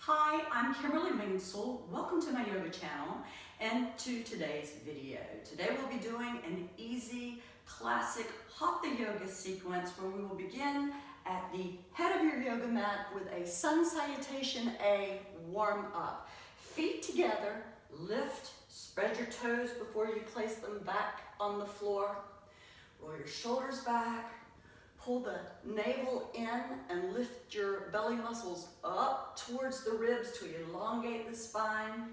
Hi, I'm Kimberly Minsel. Welcome to my yoga channel and to today's video. Today we'll be doing an easy, classic Hatha yoga sequence where we will begin at the head of your yoga mat with a sun salutation, a warm up. Feet together, lift, spread your toes before you place them back on the floor. Roll your shoulders back. Pull the navel in and lift your belly muscles up towards the ribs to elongate the spine.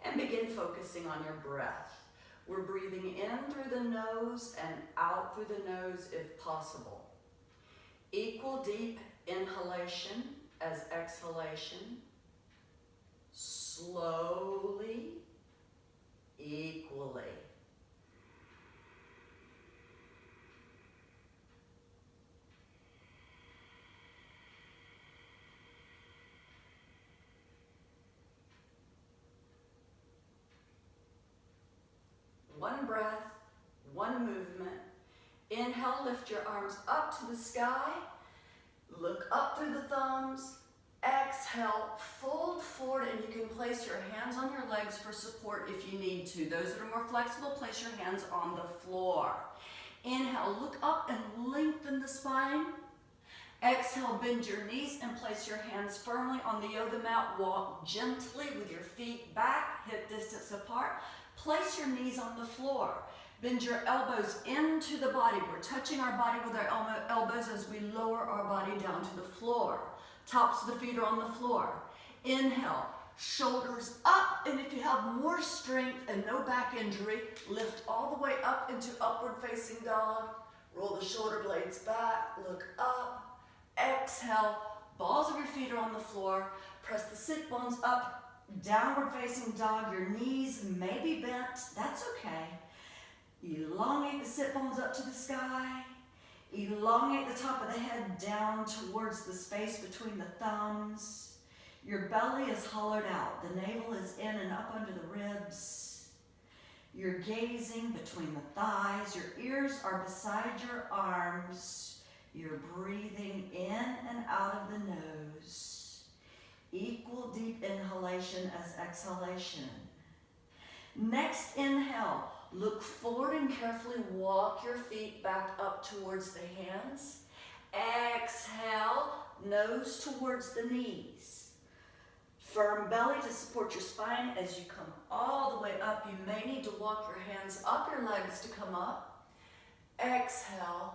And begin focusing on your breath. We're breathing in through the nose and out through the nose if possible. Equal deep inhalation as exhalation. Slowly, equally. One breath, one movement. Inhale, lift your arms up to the sky. Look up through the thumbs. Exhale, fold forward, and you can place your hands on your legs for support if you need to. Those that are more flexible, place your hands on the floor. Inhale, look up and lengthen the spine. Exhale, bend your knees and place your hands firmly on the yoga mat. Walk gently with your feet back, hip distance apart. Place your knees on the floor. Bend your elbows into the body. We're touching our body with our elbows as we lower our body down to the floor. Tops of the feet are on the floor. Inhale, shoulders up, and if you have more strength and no back injury, lift all the way up into upward facing dog. Roll the shoulder blades back, look up. Exhale, balls of your feet are on the floor. Press the sit bones up. Downward facing dog, your knees may be bent, that's okay. Elongate the sit bones up to the sky. Elongate the top of the head down towards the space between the thumbs. Your belly is hollowed out. The navel is in and up under the ribs. You're gazing between the thighs. Your ears are beside your arms. You're breathing in and out of the nose. Equal deep inhalation as exhalation. Next inhale, look forward and carefully walk your feet back up towards the hands. Exhale, nose towards the knees. Firm belly to support your spine as you come all the way up. You may need to walk your hands up your legs to come up. Exhale,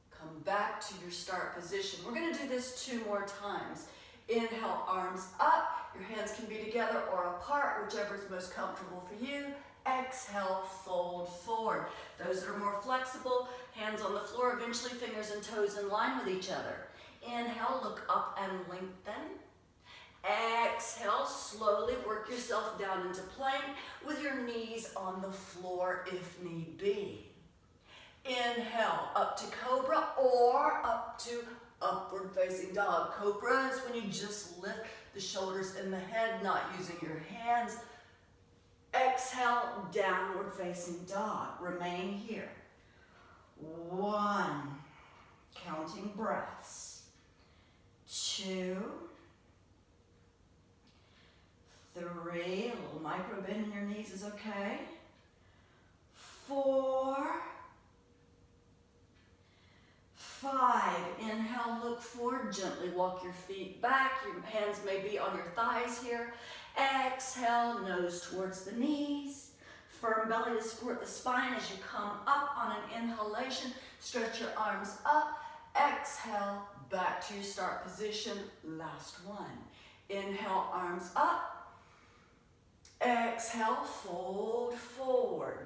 come back to your start position. We're going to do this 2 more times. Inhale, arms up. Your hands can be together or apart, whichever is most comfortable for you. Exhale, fold forward. Those that are more flexible, hands on the floor, eventually fingers and toes in line with each other. Inhale, look up and lengthen. Exhale, slowly work yourself down into plank with your knees on the floor if need be. Inhale, up to cobra or up to upward facing dog. Cobra is when you just lift the shoulders and the head, not using your hands. Exhale, downward facing dog. Remain here. 1, counting breaths. 2, 3, a little micro bend in your knees is okay. 4, 5, inhale, look forward, gently walk your feet back. Your hands may be on your thighs here. Exhale, nose towards the knees. Firm belly to support the spine as you come up on an inhalation. Stretch your arms up. Exhale, back to your start position. Last one. Inhale, arms up. Exhale, fold forward.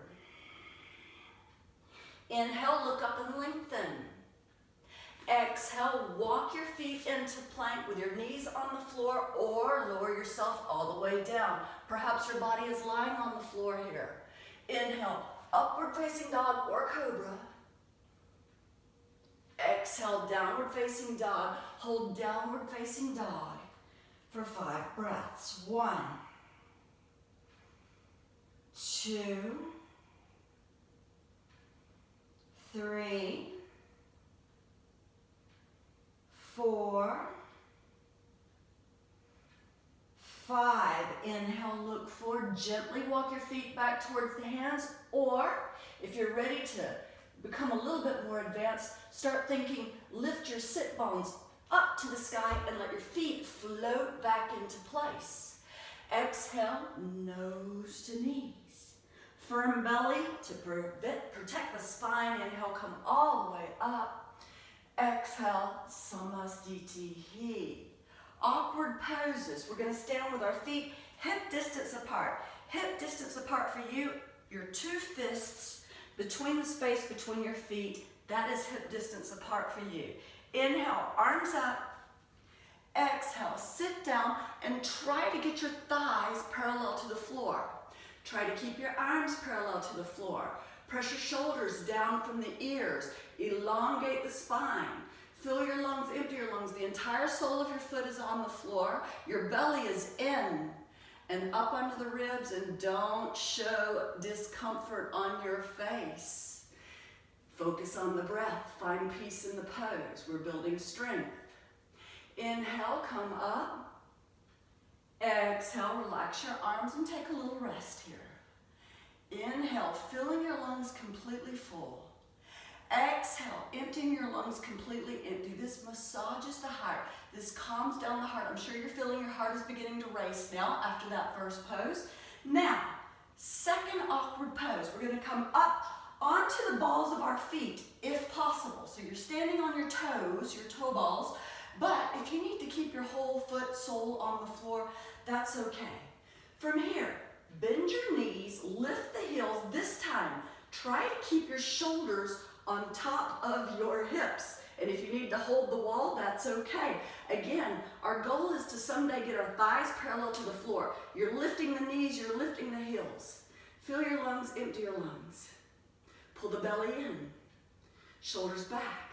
Inhale, look up and lengthen. Exhale, walk your feet into plank with your knees on the floor or lower yourself all the way down. Perhaps your body is lying on the floor here. Inhale, upward facing dog or cobra. Exhale, downward facing dog. Hold downward facing dog for 5 breaths. 1, 2, 3, 4, 5. Inhale, look forward. Gently walk your feet back towards the hands. Or if you're ready to become a little bit more advanced, start thinking, lift your sit bones up to the sky and let your feet float back into place. Exhale, nose to knees. Firm belly to protect the spine. Inhale, come all the way up. Exhale, Samasthiti. Awkward poses. We're going to stand with our feet hip distance apart. Hip distance apart for you, your 2 fists between the space between your feet. That is hip distance apart for you. Inhale, arms up. Exhale, sit down and try to get your thighs parallel to the floor. Try to keep your arms parallel to the floor. Press your shoulders down from the ears. Elongate the spine. Fill your lungs, empty your lungs. The entire sole of your foot is on the floor. Your belly is in and up under the ribs, and don't show discomfort on your face. Focus on the breath. Find peace in the pose. We're building strength. Inhale, come up. Exhale, relax your arms and take a little rest here. Inhale, filling your lungs completely full. Exhale, emptying your lungs completely empty. This massages the heart. This calms down the heart. I'm sure you're feeling your heart is beginning to race now after that first pose. Now, second awkward pose. We're going to come up onto the balls of our feet, if possible. So you're standing on your toes, your toe balls, but if you need to keep your whole foot sole on the floor, that's okay. From here, bend your knees, lift the heels. This time, try to keep your shoulders on top of your hips. And if you need to hold the wall, that's okay. Again, our goal is to someday get our thighs parallel to the floor. You're lifting the knees, you're lifting the heels. Fill your lungs, empty your lungs. Pull the belly in, shoulders back.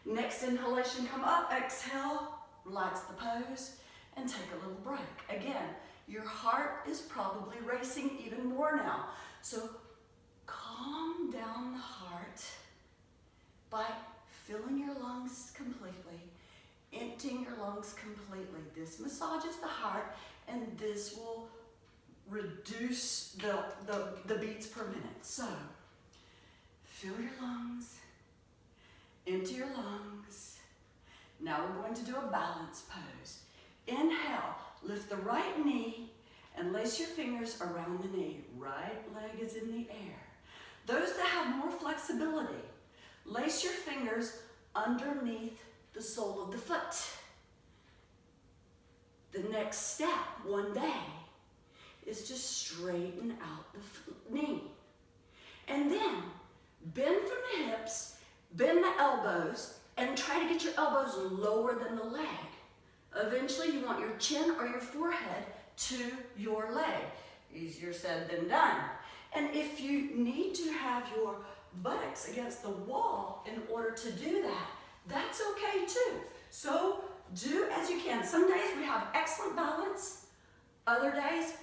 Next inhalation, come up, exhale, relax the pose, and take a little break. Again, your heart is probably racing even more now. So calm down the heart by filling your lungs completely, emptying your lungs completely. This massages the heart, and this will reduce the beats per minute. So, fill your lungs, empty your lungs. Now we're going to do a balance pose. Inhale, lift the right knee and lace your fingers around the knee. Right leg is in the air. Those that have more flexibility, lace your fingers underneath the sole of the foot. The next step, one day, is to straighten out the knee. And then, bend from the hips, bend the elbows, and try to get your elbows lower than the leg. Eventually, you want your chin or your forehead to your leg. Easier said than done. And if you need to have your buttocks against the wall in order to do that, that's okay too. So do as you can. Some days we have excellent balance, other days,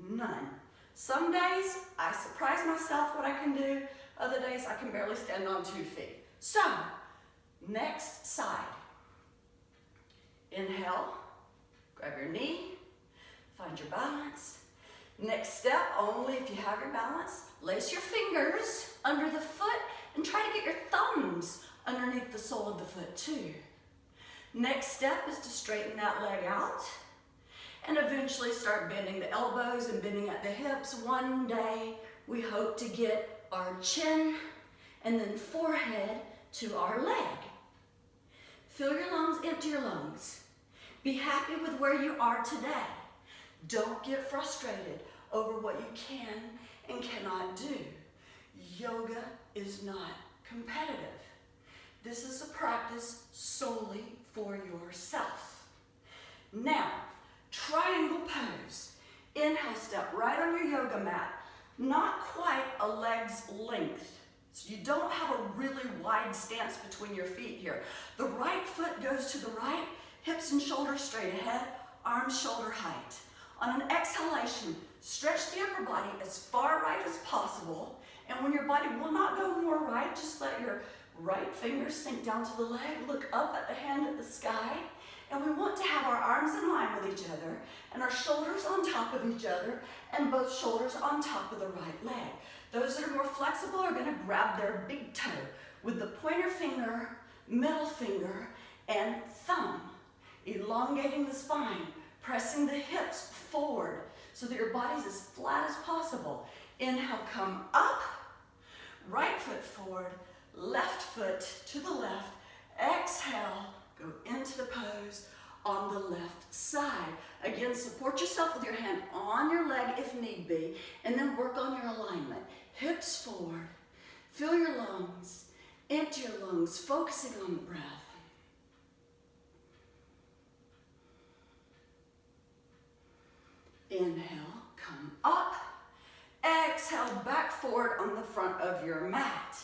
none. Some days I surprise myself what I can do, other days I can barely stand on 2 feet. So, next side. Inhale, grab your knee, find your balance. Next step, only if you have your balance, lace your fingers under the foot and try to get your thumbs underneath the sole of the foot too. Next step is to straighten that leg out and eventually start bending the elbows and bending at the hips. One day, we hope to get our chin and then forehead to our leg. Fill your lungs, empty your lungs. Be happy with where you are today. Don't get frustrated over what you can and cannot do. Yoga is not competitive. This is a practice solely for yourself. Now, triangle pose. Inhale, step right on your yoga mat. Not quite a leg's length. So you don't have a really wide stance between your feet here. The right foot goes to the right, hips and shoulders straight ahead, arms shoulder height. On an exhalation, stretch the upper body as far right as possible. And when your body will not go more right, just let your right fingers sink down to the leg, look up at the hand at the sky. And we want to have have our arms in line with each other and our shoulders on top of each other and both shoulders on top of the right leg. Those that are more flexible are going to grab their big toe with the pointer finger, middle finger, and thumb, elongating the spine, pressing the hips forward so that your body's as flat as possible. Inhale, come up, right foot forward, left foot to the left. Exhale, go into the pose on the left side. Again, support yourself with your hand on your leg if need be, and then work on your alignment. Hips forward, fill your lungs, empty your lungs, focusing on the breath. Inhale, come up. Exhale, back forward on the front of your mat.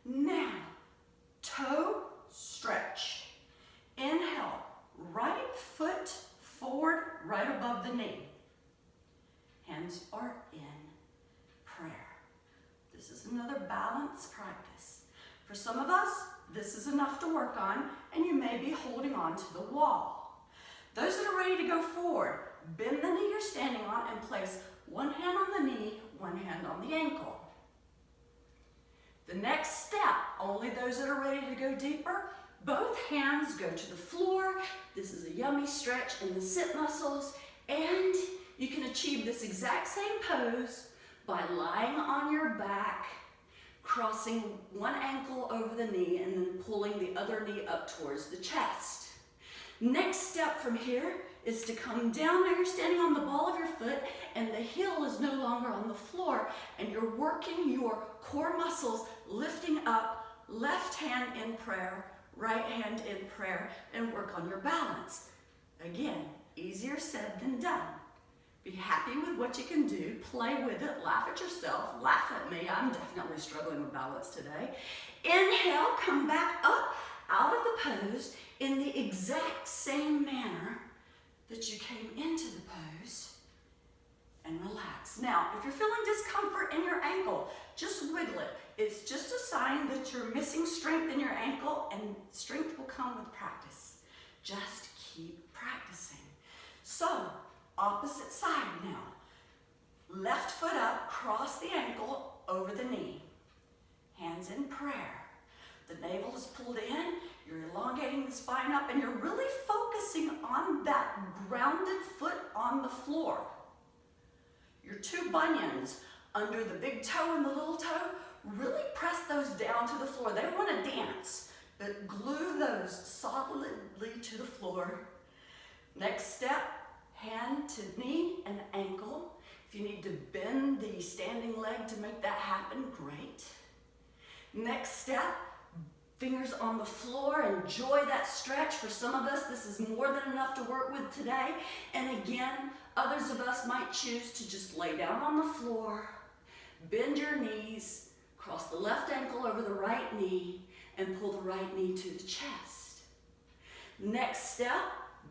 Now, toe stretch. Inhale, right foot forward, right above the knee. Hands are in prayer. This is another balance practice. For some of us, this is enough to work on, and you may be holding on to the wall. Those that are ready to go forward, bend the knee you're standing on and place one hand on the knee, one hand on the ankle. The next step, only those that are ready to go deeper, both hands go to the floor. This is a yummy stretch in the sit muscles, and you can achieve this exact same pose by lying on your back, crossing one ankle over the knee, and then pulling the other knee up towards the chest. Next step from here is to come down. Now you're standing on the ball of your foot and the heel is no longer on the floor, and you're working your core muscles, lifting up, left hand in prayer, right hand in prayer, and work on your balance. Again, easier said than done. Be happy with what you can do, play with it, laugh at yourself, laugh at me. I'm definitely struggling with balance today. Inhale, come back up out of the pose in the exact same manner that you came into the pose, and relax. Now, if you're feeling discomfort in your ankle, just wiggle it. It's just a sign that you're missing strength in your ankle, and strength will come with practice. Just keep practicing. So, opposite side now. Left foot up, cross the ankle over the knee. Hands in prayer. The navel is pulled in, you're elongating the spine up, and you're really focusing on that grounded foot on the floor. Your two bunions under the big toe and the little toe, really press those down to the floor. They want to dance, but glue those solidly to the floor. Next step, hand to knee and ankle. If you need to bend the standing leg to make that happen, great. Next step, fingers on the floor, enjoy that stretch. For some of us, this is more than enough to work with today. And again, others of us might choose to just lay down on the floor, bend your knees, cross the left ankle over the right knee, and pull the right knee to the chest. Next step,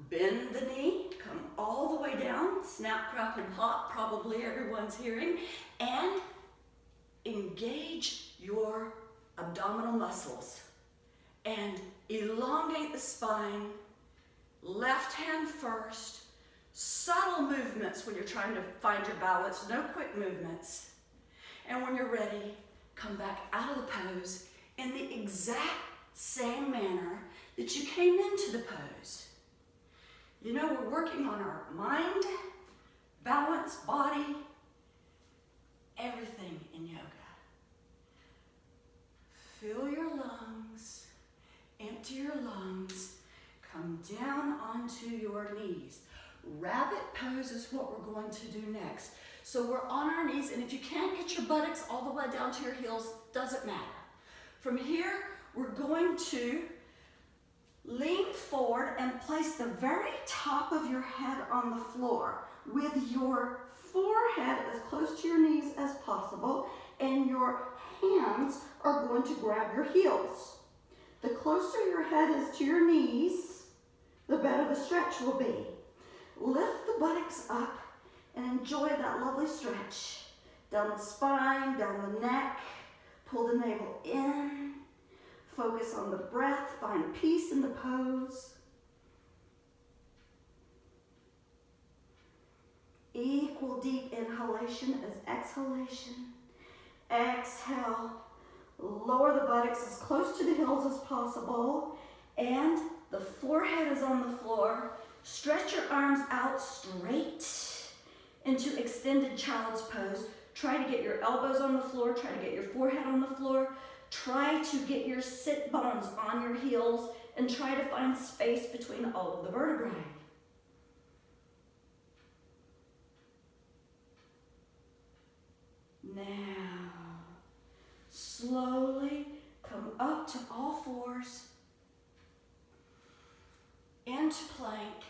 bend the knee, come all the way down, snap, crackle, pop, probably everyone's hearing, and engage your abdominal muscles and elongate the spine. Left hand first, subtle movements when you're trying to find your balance, no quick movements. And when you're ready, come back out of the pose in the exact same manner that you came into the pose. You know, we're working on our mind, balance, body, everything in yoga. Fill your lungs, empty your lungs, come down onto your knees. Rabbit pose is what we're going to do next. So we're on our knees, and if you can't get your buttocks all the way down to your heels, doesn't matter. From here, we're going to lean forward and place the very top of your head on the floor with your forehead as close to your knees as possible, and your hands are going to grab your heels. The closer your head is to your knees, the better the stretch will be. Lift the buttocks up and enjoy that lovely stretch. Down the spine, down the neck, pull the navel in. Focus on the breath, find peace in the pose. equal deep inhalation as exhalation. Exhale. Lower the buttocks as close to the heels as possible. And the forehead is on the floor. Stretch your arms out straight into extended child's pose. Try to get your elbows on the floor. Try to get your forehead on the floor. Try to get your sit bones on your heels and try to find space between all of the vertebrae. Now, slowly come up to all fours, into plank.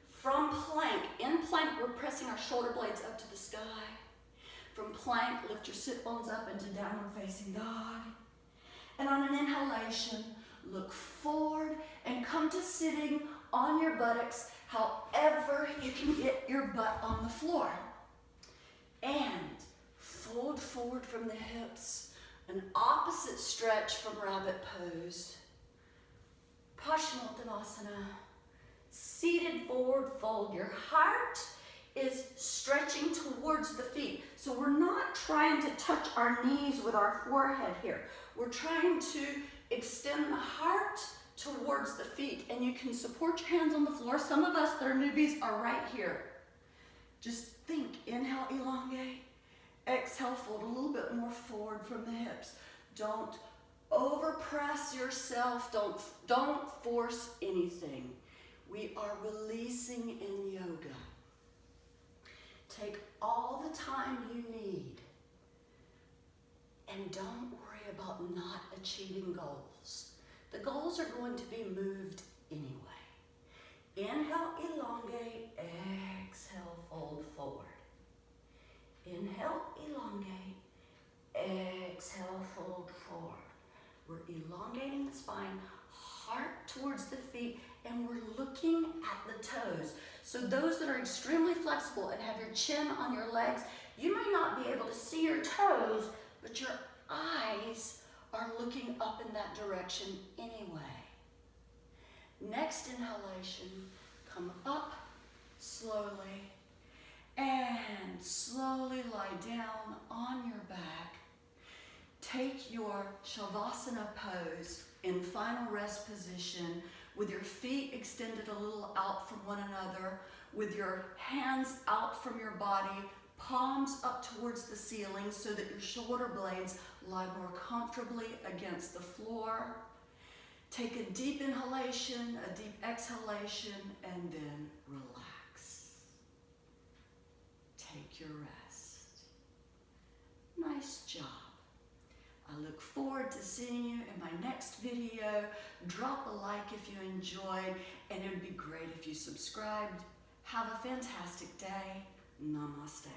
From plank, in plank, we're pressing our shoulder blades up to the sky. From plank, lift your sit bones up into downward facing dog. And on an inhalation, look forward and come to sitting on your buttocks, however you can get your butt on the floor. And fold forward from the hips, an opposite stretch from rabbit pose. Paschimottanasana. Seated forward fold. Your heart is stretching towards the feet. So we're not trying to touch our knees with our forehead here. We're trying to extend the heart towards the feet. And you can support your hands on the floor. Some of us that are newbies are right here. Just think, inhale, elongate. Exhale, fold a little bit more forward from the hips. Don't overpress yourself. Don't force anything. We are releasing in yoga. Take all the time you need and don't worry about not achieving goals. The goals are going to be moved anyway. Inhale, elongate. Exhale, fold forward. Inhale, elongate. Exhale, fold forward. We're elongating the spine, heart towards the feet, and we're looking at the toes. So those that are extremely flexible and have your chin on your legs, you may not be able to see your toes, but your eyes are looking up in that direction anyway. Next inhalation, come up slowly and slowly lie down on your back. Take your Shavasana pose in final rest position with your feet extended a little out from one another, with your hands out from your body, palms up towards the ceiling so that your shoulder blades lie more comfortably against the floor. Take a deep inhalation, a deep exhalation, and then relax. Take your rest. Nice job. I look forward to seeing you in my next video. Drop a like if you enjoyed, and it would be great if you subscribed. Have a fantastic day. Namaste.